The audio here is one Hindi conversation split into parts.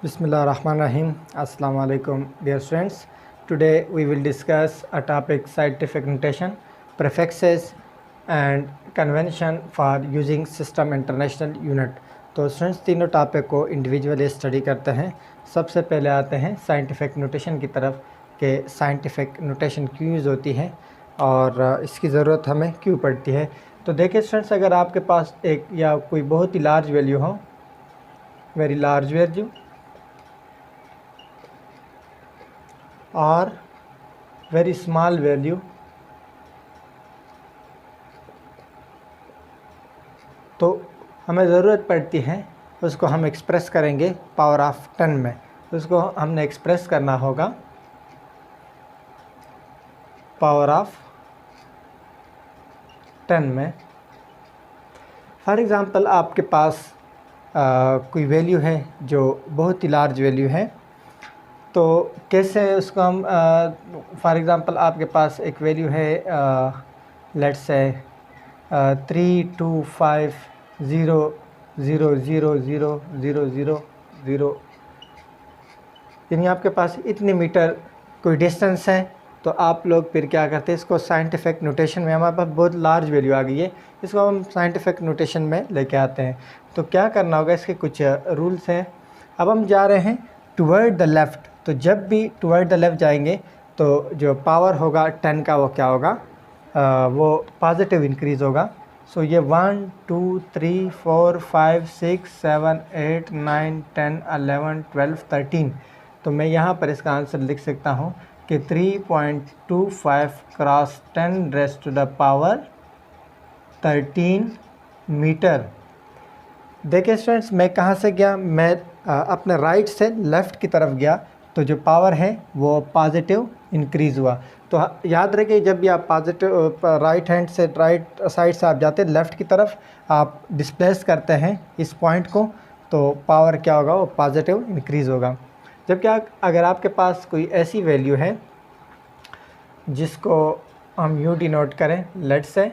Bismillahirrahmanirrahim. Assalamu alaikum, dear students. Today we will discuss a topic: scientific notation, prefixes and convention for using system international unit. तो स्टूडेंट्स तीनों टॉपिक को इंडिविजुअली स्टडी करते हैं। सबसे पहले आते हैं साइंटिफिक नोटेशन की तरफ कि साइंटिफिक नोटेशन क्यों यूज़ होती है और इसकी ज़रूरत हमें क्यों पड़ती है। तो देखिए स्टूडेंट्स, अगर आपके पास एक या कोई बहुत ही लार्ज वैल्यू हो, वेरी लार्ज वैल्यू और वेरी स्मॉल वैल्यू, तो हमें ज़रूरत पड़ती है उसको हम एक्सप्रेस करेंगे पावर ऑफ 10 में। उसको हमने एक्सप्रेस करना होगा पावर ऑफ 10 में। फॉर एग्ज़ाम्पल आपके पास कोई वैल्यू है जो बहुत ही लार्ज वैल्यू है, तो कैसे उसको हम फॉर एग्ज़ाम्पल आपके पास एक वैल्यू है लेट्स से 32500000000, यानी आपके पास इतने मीटर कोई डिस्टेंस है। तो आप लोग फिर क्या करते हैं, इसको साइंटिफिक नोटेशन में, हमारे पास बहुत लार्ज वैल्यू आ गई है, इसको हम साइंटिफिक नोटेशन में लेके आते हैं। तो क्या करना होगा, इसके कुछ रूल्स हैं। अब हम जा रहे हैं टुवर्ड द लेफ़्ट, तो जब भी टुवर्ड द लेफ़्ट जाएंगे तो जो पावर होगा 10 का वो क्या होगा, वो पॉजिटिव इंक्रीज़ होगा। सो ये 1 2 3 4 5 6 7 8 9 10 11 12 13, तो मैं यहाँ पर इसका आंसर लिख सकता हूँ कि 3.25 cross 10 raise to the power 13 metre. देखिए स्टूडेंट्स, मैं कहाँ से गया, मैं अपने राइट से लेफ़्ट की तरफ गया, तो जो पावर है वो पॉजिटिव इंक्रीज़ हुआ। तो याद रखिए, जब भी आप पॉजिटिव राइट हैंड से, राइट साइड से आप जाते हैं लेफ़्ट की तरफ, आप डिस्प्लेस करते हैं इस पॉइंट को, तो पावर क्या होगा, वो पॉजिटिव इंक्रीज़ होगा। जबकि अगर आपके पास कोई ऐसी वैल्यू है जिसको हम यूँ डिनोट करें, लेट्स से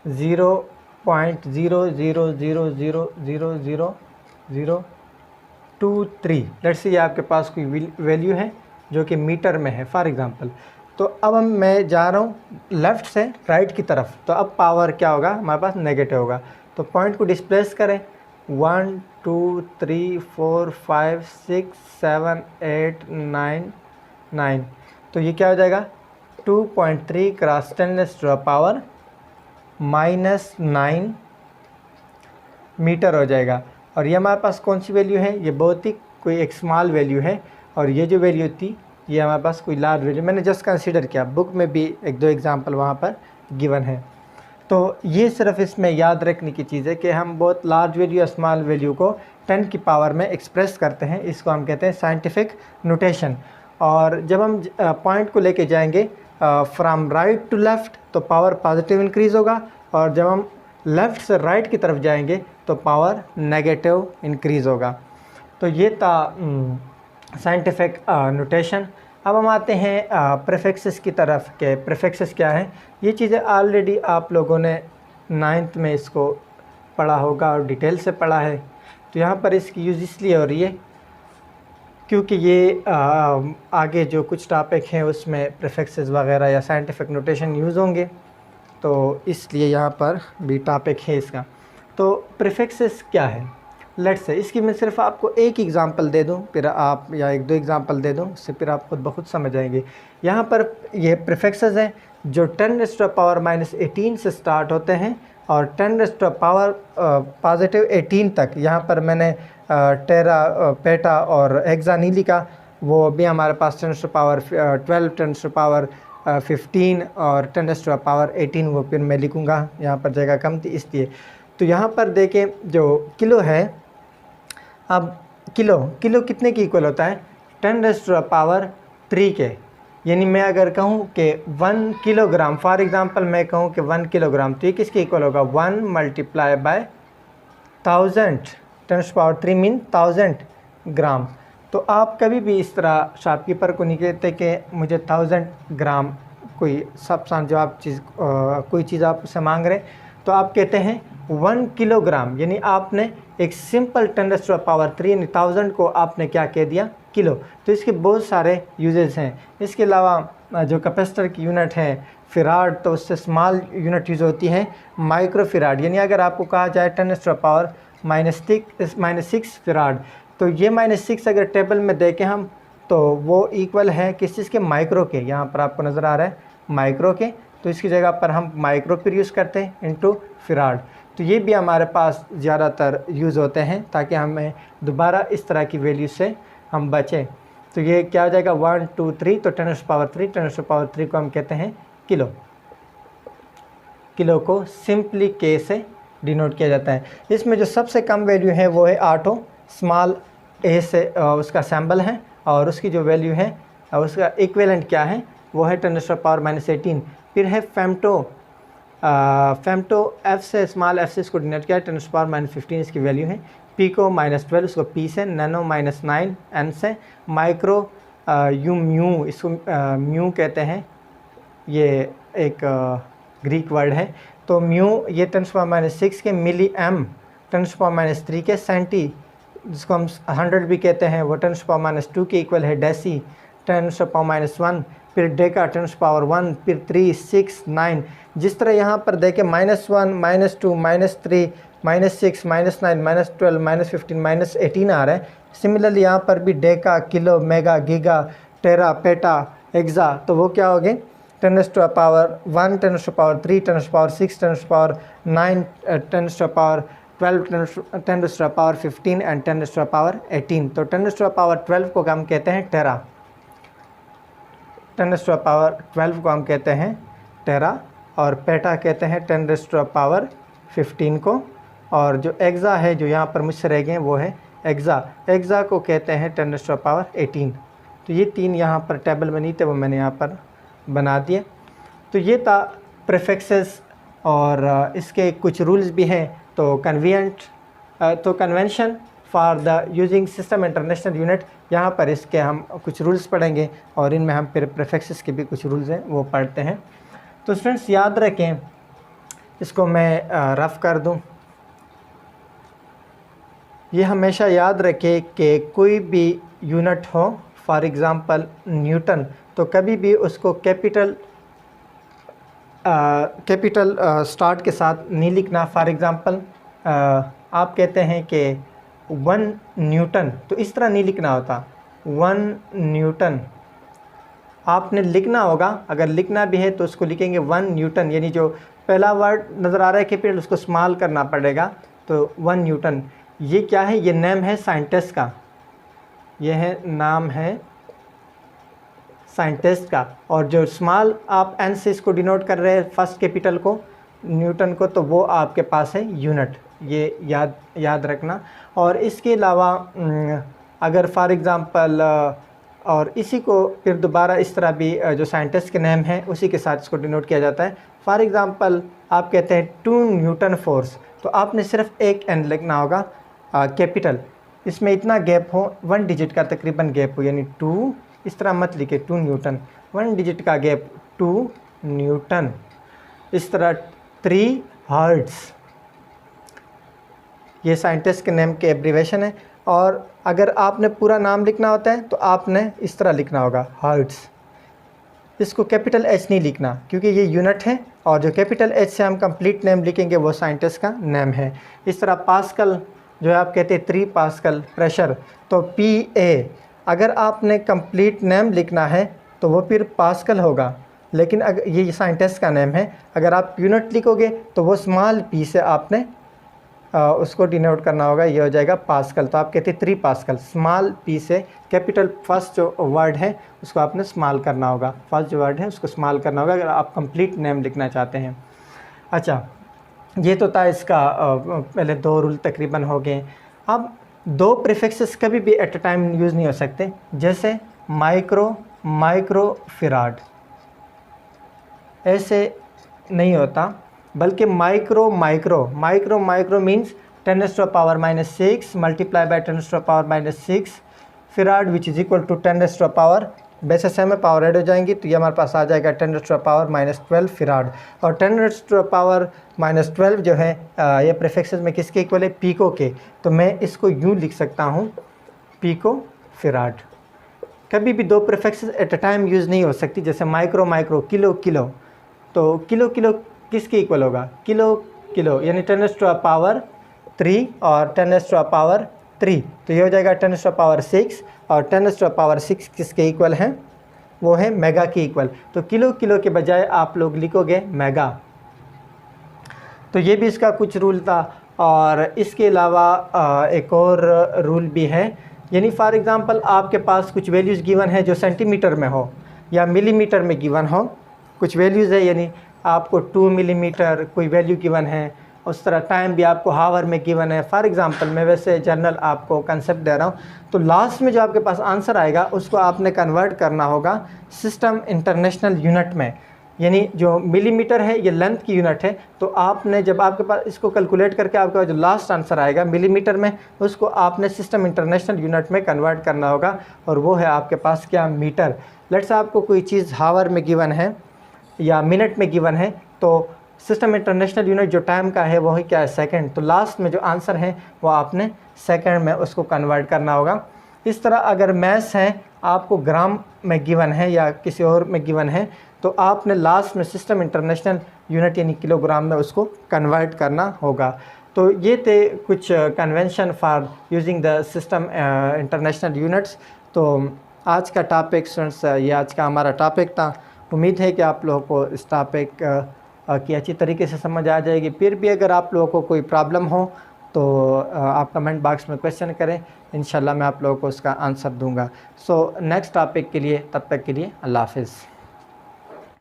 0.00000023, लेट्स से ये आपके पास कोई वैल्यू है जो कि मीटर में है फॉर एग्ज़ाम्पल। तो अब मैं जा रहा हूँ लेफ़्ट से राइट की तरफ, तो अब पावर क्या होगा, हमारे पास नेगेटिव होगा। तो पॉइंट को डिस्प्लेस करें 1 2 3 4 5 6 7 8 9 9, तो ये क्या हो जाएगा, 2.3 cross 10 raise to the power -9 metre हो जाएगा। और ये हमारे पास कौन सी वैल्यू है, ये बहुत ही कोई एक स्मॉल वैल्यू है, और ये जो वैल्यू थी ये हमारे पास कोई लार्ज वैल्यू, मैंने जस्ट कंसीडर किया, बुक में भी एक दो एग्जांपल वहाँ पर गिवन है। तो ये सिर्फ इसमें याद रखने की चीज़ है कि हम बहुत लार्ज वैल्यू या स्मॉल वैल्यू को 10 की पावर में एक्सप्रेस करते हैं, इसको हम कहते हैं साइंटिफिक नोटेशन। और जब हम पॉइंट को लेके जाएंगे फ्रॉम राइट टू लेफ़्ट, तो पावर पॉजिटिव इंक्रीज़ होगा, और जब हम लेफ़्ट से राइट की तरफ जाएंगे तो पावर नेगेटिव इंक्रीज़ होगा। तो ये था साइंटिफिक नोटेशन। अब हम आते हैं प्रीफिक्सेस की तरफ के प्रीफिक्सेस क्या हैं। ये चीज़ें ऑलरेडी आप लोगों ने 9th में इसको पढ़ा होगा और डिटेल से पढ़ा है। तो यहाँ पर इसकी यूज़ इसलिए हो रही है क्योंकि ये आगे जो कुछ टॉपिक हैं उसमें प्रीफिक्सेस वगैरह या साइंटिफिक नोटेशन यूज़ होंगे, तो इसलिए यहाँ पर भी टॉपिक है इसका। तो प्रीफिक्सेस क्या है, लेट्स से इसकी मैं सिर्फ आपको एक एग्ज़ाम्पल दे दूँ, फिर आप, या एक दो एग्ज़ाम्पल दे दूँ, उससे फिर आप खुद ब खुद समझ आएंगे। यहाँ पर ये प्रीफिक्सेस हैं जो 10 रेज़ टू द पावर -18 से स्टार्ट होते हैं और 10 raise to the power positive 18 तक। यहाँ पर मैंने टेरा, पेटा और हेक्सानीली का, वो भी हमारे पास 10 raise to power 12, 10 raise to power 15 और 10 रेज़ टू पावर 18, वो फिर मैं लिखूँगा, यहाँ पर जगह कम थी इसलिए। तो यहाँ पर देखें जो किलो है, अब किलो कितने की इक्वल होता है, 10 रेज़ टू द पावर 3 के। यानी मैं अगर कहूँ कि 1 किलोग्राम, फॉर एग्ज़ाम्पल मैं कहूँ कि 1 किलोग्राम, तो ये किसके इक्वल होगा, 1 multiply by 1000, 10 to power 3 mean 1000 gram. तो आप कभी भी इस तरह शॉपकीपर को नहीं कहते कि मुझे 1000 ग्राम कोई सब जो आप चीज़ कोई चीज़ आप उससे मांग रहे, तो आप कहते हैं 1 किलोग्राम, यानी आपने एक सिंपल 10⁻³ यानी 1000 को आपने क्या कह दिया, किलो। तो इसके बहुत सारे यूजेस हैं। इसके अलावा जो कैपेसिटर की यूनिट है फ़िराड, तो उससे स्मॉल यूनिट यूज़ होती है माइक्रो फ़िराड, यानी अगर आपको कहा जाए 10⁻⁻6 फ़िराड, तो ये -6 अगर टेबल में देखें हम तो वो इक्वल है किस चीज़ के, माइक्रो के। यहाँ पर आपको नज़र आ रहा है माइक्रो के, तो इसकी जगह पर हम माइक्रो फिर यूज़ करते हैं इनटू फ़िराड। तो ये भी हमारे पास ज़्यादातर यूज़ होते हैं ताकि हमें दोबारा इस तरह की वैल्यू से हम बचें। तो ये क्या हो जाएगा 1 2 3, तो 10⁻³ को हम कहते हैं किलो। किलो को सिंपली के से डिनोट किया जाता है। इसमें जो सबसे कम वैल्यू है वो है 8, स्मॉल ए से उसका सैम्बल है, और उसकी जो वैल्यू है उसका इक्विवेलेंट क्या है वो है 10⁻⁻18। फिर है फेम्टो, एफ से स्मॉल एफ से इसको डिनोट किया है 10⁻⁻15 इसकी वैल्यू है। पीको -12 उसको पी से, नैनो -9 एन से, माइक्रो म्यू, इसको म्यू कहते हैं, ये एक ग्रीक वर्ड है। तो म्यू ये 10⁻⁻6 के, मिली एम 10⁻⁻3 के, सेंटी जिसको हम 100 भी कहते हैं वो 10⁻⁻2 के इक्वल है, डेसी 10⁻⁻1, फिर डेका 10⁻1, फिर 3 6 9। जिस तरह यहाँ पर देखें -1 -2 -3 -6 -9 -12 -15 -18 आ रहा है। सिमिलरली यहाँ पर भी डेका, किलो, मेगा, गीगा, टेरा, पेटा, एक्सा, तो वो क्या हो गए 10⁻1 10⁻3 10⁻6 10⁻9 10⁻12 10⁻15 एंड 10⁻18। तो 10⁻12 को हम कहते हैं टेरा, 10⁻12 को हम कहते हैं टेरा, और पेटा कहते हैं 10⁻15 को, और जो एक्सा है जो यहाँ पर मुझसे रह गए वो है एक्सा, एक्सा को कहते हैं 10⁻18। तो ये तीन यहाँ पर टेबल में नहीं थे, वो मैंने यहाँ पर बना दिए। तो ये था प्रीफिक्सेस, और इसके कुछ रूल्स भी हैं। तो convention for the using system international unit, यहाँ पर इसके हम कुछ रूल्स पढ़ेंगे, और इनमें हम फिर प्रीफिक्सेस के भी कुछ रूल्स हैं वो पढ़ते हैं। तो स्टूडेंट्स याद रखें, इसको मैं रफ़ कर दूँ, ये हमेशा याद रखें कि कोई भी यूनिट हो, फॉर एग्ज़ाम्पल न्यूटन, तो कभी भी उसको कैपिटल स्टार्ट के साथ नहीं लिखना। फॉर एग्ज़ाम्पल आप कहते हैं कि 1 न्यूटन, तो इस तरह नहीं लिखना होता। 1 न्यूटन आपने लिखना होगा, अगर लिखना भी है तो उसको लिखेंगे 1 न्यूटन, यानी जो पहला वर्ड नज़र आ रहा है कैपिटल उसको स्मॉल करना पड़ेगा। तो 1 न्यूटन, ये क्या है, ये नेम है साइंटिस्ट का, ये है नाम है साइंटिस्ट का, और जो स्मॉल आप एन से इसको डिनोट कर रहे हैं फर्स्ट कैपिटल को, न्यूटन को, तो वो आपके पास है यूनिट, ये याद रखना। और इसके अलावा अगर फॉर एग्ज़ाम्पल और इसी को फिर दोबारा इस तरह भी जो साइंटिस्ट के नेम है उसी के साथ इसको डिनोट किया जाता है। फॉर एग्ज़ाम्पल आप कहते हैं 2 न्यूटन फोर्स, तो आपने सिर्फ एक एन लिखना होगा कैपिटल, इसमें इतना गैप हो, 1 डिजिट का तकरीबन गैप हो, यानी 2, इस तरह मत लिखे 2 न्यूटन, 1 डिजिट का गैप 2 न्यूटन। इस तरह 3 हर्ट्ज़, ये साइंटिस्ट के नेम के एब्रीवेशन है। और अगर आपने पूरा नाम लिखना होता है तो आपने इस तरह लिखना होगा हर्ट्ज़, इसको कैपिटल एच नहीं लिखना क्योंकि ये यूनिट है, और जो कैपिटल एच से हम कंप्लीट नेम लिखेंगे वो साइंटिस्ट का नेम है। इस तरह पास्कल जो है आप कहते हैं 3 पास्कल प्रेशर, तो PA, अगर आपने कंप्लीट नेम लिखना है तो वो फिर पास्कल होगा, लेकिन अगर ये साइंटिस्ट का नेम है, अगर आप यूनिट लिखोगे तो वो स्मॉल p से आपने उसको डिनोट करना होगा, ये हो जाएगा पास्कल। तो आप कहते हैं 3 पास्कल, स्मॉल p से कैपिटल फर्स्ट जो वर्ड है उसको आपने स्मॉल करना होगा, फर्स्ट जो वर्ड है उसको स्मॉल करना होगा अगर आप कंप्लीट नेम लिखना चाहते हैं। अच्छा, ये तो था इसका पहले 2 रूल तकरीबन हो गए। अब 2 प्रीफिक्सेस कभी भी एट अ टाइम यूज़ नहीं हो सकते, जैसे माइक्रो फ़िराड, ऐसे नहीं होता, बल्कि micro means 10⁻⁻6 multiply by 10⁻⁻6 farad which is equal to 10⁻⁻ base में पावर ऐड हो जाएंगी तो ये हमारे पास आ जाएगा 10⁻⁻12 फ़राड। और 10⁻⁻12 जो है ये प्रीफिक्सेस में किसके इक्वल है, पीको के। तो मैं इसको यूँ लिख सकता हूँ, पीको फ़राड। कभी भी दो prefixes at a time use नहीं हो सकती, जैसे माइक्रो माइक्रो, किलो किलो। तो किलो किलो किसके इक्वल होगा, किलो किलो, यानी 10⁻³ और 10⁻³ तो ये हो जाएगा 10⁻6 और 10⁻6 किसके इक्वल हैं, वो है मेगा के इक्वल। तो किलो किलो के बजाय आप लोग लिखोगे मेगा। तो ये भी इसका कुछ रूल था। और इसके अलावा एक और रूल भी है, यानी फॉर एग्ज़ाम्पल आपके पास कुछ वैल्यूज़ गिवन है जो सेंटीमीटर में हो या मिलीमीटर में गिवन हो। कुछ वैल्यूज़ है, यानी आपको 2 मिलीमीटर कोई वैल्यू गिवन है, उस तरह टाइम भी आपको हावर में गिवन है। फॉर एग्ज़ाम्पल मैं वैसे जनरल आपको कंसेप्ट दे रहा हूँ। तो लास्ट में जो आपके पास आंसर आएगा उसको आपने कन्वर्ट करना होगा सिस्टम इंटरनेशनल यूनिट में, यानी जो मिलीमीटर है ये लेंथ की यूनिट है। तो आपने जब आपके पास इसको कैलकुलेट करके आपके पास जो लास्ट आंसर आएगा मिलीमीटर में, उसको आपने सिस्टम इंटरनेशनल यूनिट में कन्वर्ट करना होगा, और वो है आपके पास क्या, मीटर। लेट्स आपको कोई चीज़ हावर में गिवन है या मिनट में गिवन है, तो सिस्टम इंटरनेशनल यूनिट जो टाइम का है वो है क्या है, सेकंड। तो लास्ट में जो आंसर है वो आपने सेकंड में उसको कन्वर्ट करना होगा। इस तरह अगर मैथ्स है आपको ग्राम में गिवन है या किसी और में गिवन है, तो आपने लास्ट में सिस्टम इंटरनेशनल यूनिट यानी किलोग्राम में उसको कन्वर्ट करना होगा। तो ये थे कुछ convention for using the system international units. तो आज का टॉपिक स्टूडेंट्स, ये आज का हमारा टॉपिक था। उम्मीद है कि आप लोगों को इस टॉपिक की अच्छी तरीके से समझ आ जाएगी। फिर भी अगर आप लोगों को कोई प्रॉब्लम हो तो आप कमेंट बॉक्स में क्वेश्चन करें, इंशाल्लाह मैं आप लोगों को उसका आंसर दूंगा। सो नेक्स्ट टॉपिक के लिए, तब तक के लिए अल्लाह हाफ़िज़।